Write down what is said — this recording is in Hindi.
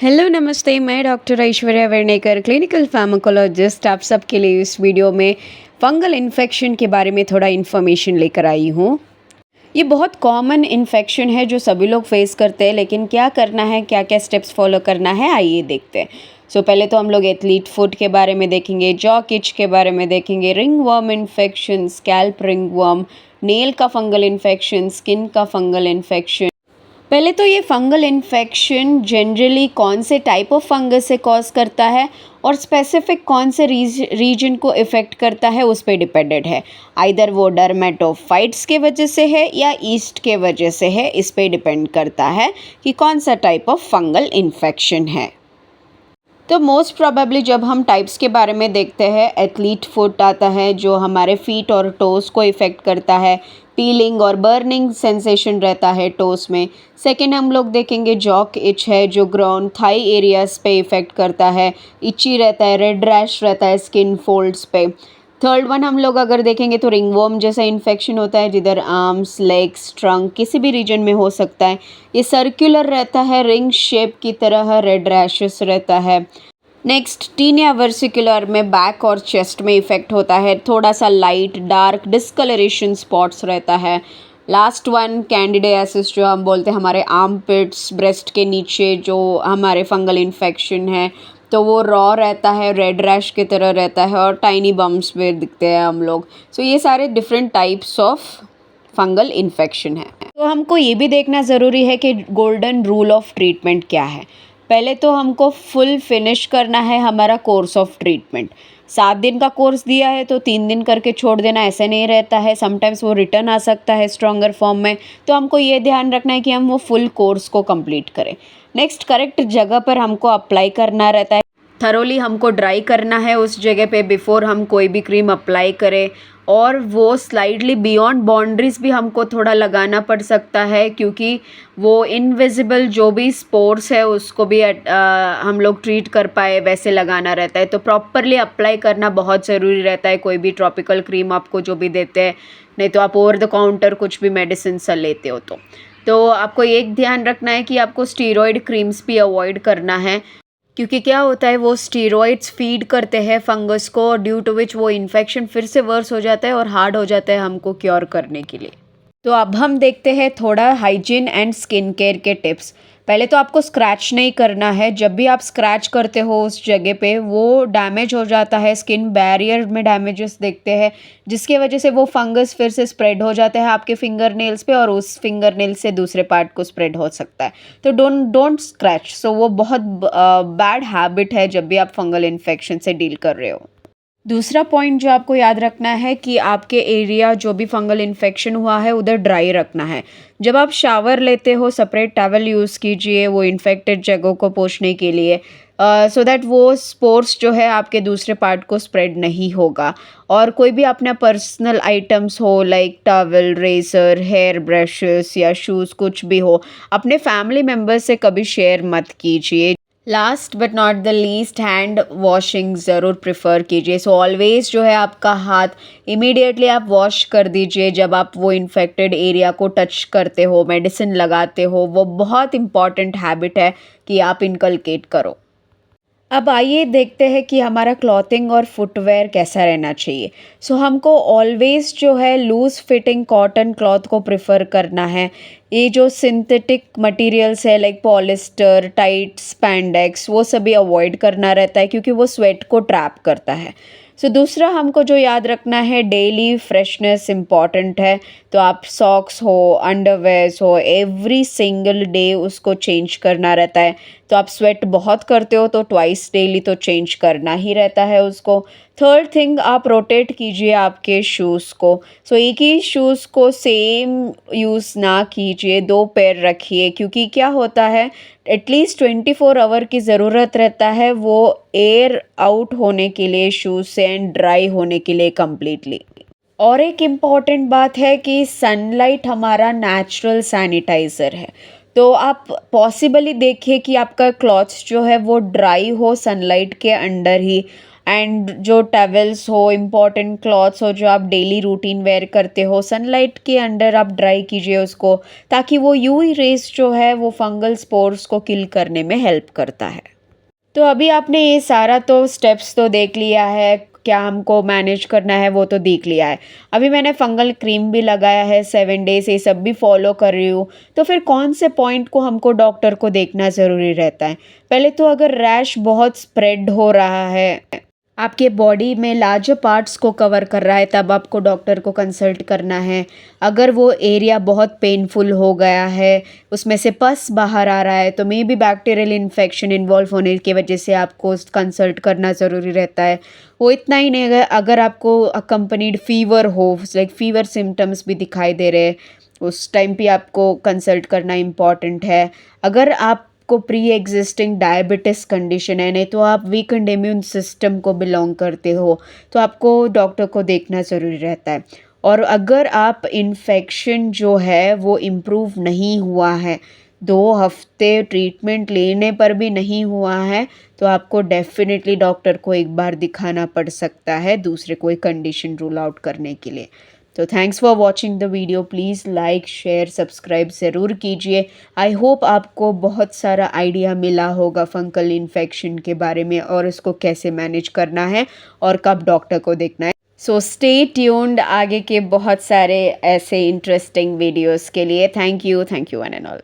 हेलो नमस्ते, मैं doctor Aishwarya Varnekar, clinical pharmacologist आप सबके लिए इस वीडियो में फंगल इन्फेक्शन के बारे में थोड़ा इन्फॉर्मेशन लेकर आई हूँ। ये बहुत कॉमन इन्फेक्शन है जो सभी लोग फेस करते हैं, लेकिन क्या करना है, क्या क्या स्टेप्स फॉलो करना है, आइए देखते हैं। पहले तो हम लोग एथलीट फुट के बारे में देखेंगे, जॉ इच के बारे में देखेंगे, ringworm infection, scalp ringworm, nail का फंगल इन्फेक्शन, स्किन का फंगल इन्फेक्शन। पहले तो ये फंगल इन्फेक्शन जनरली कौन से टाइप ऑफ फंगस से कॉज करता है और स्पेसिफिक कौन से रीजन को इफ़ेक्ट करता है उस पर डिपेंडेड है। आइदर वो डर्मेटोफाइट्स के वजह से है या ईस्ट के वजह से है, इस पे डिपेंड करता है कि कौन सा टाइप ऑफ फंगल इन्फेक्शन है। तो मोस्ट प्रोबेबली जब हम टाइप्स के बारे में देखते हैं, एथलीट फुट आता है जो हमारे फीट और टोस को इफ़ेक्ट करता है, पीलिंग और बर्निंग सेंसेशन रहता है टोस में। सेकेंड हम लोग देखेंगे जॉक इच है जो ग्राउंड थाई एरियाज पे इफ़ेक्ट करता है, इची रहता है, रेड रैश रहता है स्किन फोल्ड्स पे। थर्ड वन हम लोग अगर देखेंगे तो रिंगवर्म जैसा इन्फेक्शन होता है जिधर आर्म्स, लेग्स, ट्रंक किसी भी रीजन में हो सकता है। ये सर्कुलर रहता है, रिंग शेप की तरह, रेड रैशेस रहता है। नेक्स्ट टीनिया वर्सिकुलर में बैक और चेस्ट में इफ़ेक्ट होता है, थोड़ा सा लाइट डार्क डिस्कलरेशन स्पॉट्स रहता है। लास्ट वन कैंडिडियासिस जो हम बोलते हैं, हमारे आर्म पिट्स, ब्रेस्ट के नीचे जो हमारे फंगल इन्फेक्शन है, तो वो रॉ रहता है, रेड रैश की तरह रहता है और टाइनी बम्प्स भी दिखते हैं हम लोग। ये सारे different types of fungal infection है। तो हमको ये भी देखना ज़रूरी है कि गोल्डन रूल ऑफ ट्रीटमेंट क्या है। पहले तो हमको फुल फिनिश करना है हमारा कोर्स ऑफ ट्रीटमेंट। 7 दिन का कोर्स दिया है तो 3 दिन करके छोड़ देना ऐसे नहीं रहता है, समटाइम्स वो रिटर्न आ सकता है स्ट्रॉन्गर फॉर्म में। तो हमको ये ध्यान रखना है कि हम वो फुल कोर्स को कंप्लीट करें। नेक्स्ट करेक्ट जगह पर हमको अप्लाई करना रहता है, थरोली हमको ड्राई करना है उस जगह पे बिफ़ोर हम कोई भी क्रीम अप्लाई करें। और वो स्लाइडली बियॉन्ड बाउंड्रीज भी हमको थोड़ा लगाना पड़ सकता है, क्योंकि वो इनविजिबल जो भी स्पोर्स है उसको भी हम लोग ट्रीट कर पाए वैसे लगाना रहता है। तो प्रॉपरली अप्लाई करना बहुत ज़रूरी रहता है कोई भी ट्रॉपिकल क्रीम आपको जो भी देते हैं, नहीं तो आप ओवर द काउंटर कुछ भी मेडिसिन सा लेते हो। तो आपको एक ध्यान रखना है कि आपको स्टीरॉयड क्रीम्स भी अवॉइड करना है, क्योंकि क्या होता है वो स्टीरॉइड्स फीड करते हैं फंगस को, ड्यू टू विच वो इन्फेक्शन फिर से वर्स हो जाता है और हार्ड हो जाता है हमको क्योर करने के लिए। तो अब हम देखते हैं थोड़ा हाइजीन एंड स्किन केयर के टिप्स। पहले तो आपको स्क्रैच नहीं करना है। जब भी आप स्क्रैच करते हो उस जगह पे वो डैमेज हो जाता है, स्किन बैरियर में डैमेजेस देखते हैं, जिसकी वजह से वो फंगस फिर से स्प्रेड हो जाता है आपके फिंगर नेल्स पे और उस फिंगर नेल से दूसरे पार्ट को स्प्रेड हो सकता है। तो डोंट स्क्रैच। वो बहुत बैड हैबिट है जब भी आप फंगल इन्फेक्शन से डील कर रहे हो। दूसरा पॉइंट जो आपको याद रखना है कि आपके एरिया जो भी फंगल इन्फेक्शन हुआ है उधर ड्राई रखना है। जब आप शावर लेते हो सेपरेट टॉवल यूज़ कीजिए वो इन्फेक्टेड जगहों को पोंछने के लिए, सो दैट वो स्पोर्स जो है आपके दूसरे पार्ट को स्प्रेड नहीं होगा। और कोई भी अपना पर्सनल आइटम्स हो like towel, razor, hair brushes या शूज़ कुछ भी हो, अपने फैमिली मेम्बर्स से कभी शेयर मत कीजिए। Last but not the least, hand washing ज़रूर प्रिफर कीजिए। ऑलवेज़ जो है आपका हाथ इमीडिएटली आप वॉश कर दीजिए जब आप वो इन्फेक्टेड एरिया को टच करते हो, मेडिसिन लगाते हो। वो बहुत इंपॉर्टेंट हैबिट है कि आप इनकलकेट करो। अब आइए देखते हैं कि हमारा क्लॉथिंग और फुटवेयर कैसा रहना चाहिए। हमको ऑलवेज़ जो है लूज़ फिटिंग कॉटन क्लॉथ को प्रिफ़र करना है। ये जो सिंथेटिक मटेरियल्स है लाइक पॉलिस्टर, टाइट स्पैंडेक्स, वो सभी अवॉइड करना रहता है क्योंकि वो स्वेट को ट्रैप करता है। दूसरा हमको जो याद रखना है, डेली फ्रेशनेस इम्पॉर्टेंट है। तो आप सॉक्स हो, अंडरवेयर्स हो, एवरी सिंगल डे उसको चेंज करना रहता है। तो आप स्वेट बहुत करते हो तो ट्वाइस डेली तो चेंज करना ही रहता है उसको। थर्ड थिंग, आप रोटेट कीजिए आपके शूज़ को। एक ही शूज़ को सेम यूज़ ना कीजिए, 2 पेयर रखिए, क्योंकि क्या होता है एटलीस्ट 24 आवर की ज़रूरत रहता है वो एयर आउट होने के लिए शूज़ से एंड ड्राई होने के लिए कम्प्लीटली। और एक इम्पॉर्टेंट बात है कि सनलाइट हमारा नेचुरल सैनिटाइज़र है। तो आप पॉसिबली देखिए कि आपका क्लॉथ्स जो है वो ड्राई हो सनलाइट के अंडर ही। एंड जो टॉवल्स हो, इम्पॉर्टेंट क्लॉथ्स हो जो आप डेली रूटीन वेयर करते हो, सनलाइट के अंडर आप ड्राई कीजिए उसको, ताकि वो यूवी रेस जो है वो फंगल स्पोर्स को किल करने में हेल्प करता है। तो अभी आपने ये सारा तो स्टेप्स तो देख लिया है, क्या हमको मैनेज करना है वो तो देख लिया है। अभी मैंने फंगल क्रीम भी लगाया है 7 डेज, ये सब भी फॉलो कर रही हूँ। तो फिर कौन से पॉइंट को हमको डॉक्टर को देखना ज़रूरी रहता है? पहले तो अगर रैश बहुत स्प्रेड हो रहा है, आपके बॉडी में लार्जर पार्ट्स को कवर कर रहा है, तब आपको डॉक्टर को कंसल्ट करना है। अगर वो एरिया बहुत पेनफुल हो गया है, उसमें से पस बाहर आ रहा है, तो may be bacterial infection involve होने की वजह से आपको कंसल्ट करना ज़रूरी रहता है। वो इतना ही नहीं, अगर आपको अकम्पनीड फीवर हो, लाइक फीवर सिम्टम्स भी दिखाई दे रहे हैं, उस टाइम पे आपको कंसल्ट करना इम्पॉर्टेंट है। अगर आप को प्री एग्जिस्टिंग डायबिटिस कंडीशन है, नहीं तो आप वीकेंड इम्यून सिस्टम को बिलोंग करते हो, तो आपको डॉक्टर को देखना ज़रूरी रहता है। और अगर आप इन्फेक्शन जो है वो इम्प्रूव नहीं हुआ है, 2 हफ्ते ट्रीटमेंट लेने पर भी नहीं हुआ है, तो आपको डेफिनेटली डॉक्टर को एक बार दिखाना पड़ सकता है दूसरे कोई कंडीशन रूल आउट करने के लिए। तो thanks for watching the video. Please like share subscribe ज़रूर कीजिए। आई होप आपको बहुत सारा आइडिया मिला होगा फंगल इन्फेक्शन के बारे में और इसको कैसे मैनेज करना है और कब डॉक्टर को देखना है। सो स्टे ट्यून्ड आगे के बहुत सारे ऐसे इंटरेस्टिंग वीडियोस के लिए। Thank you one and all.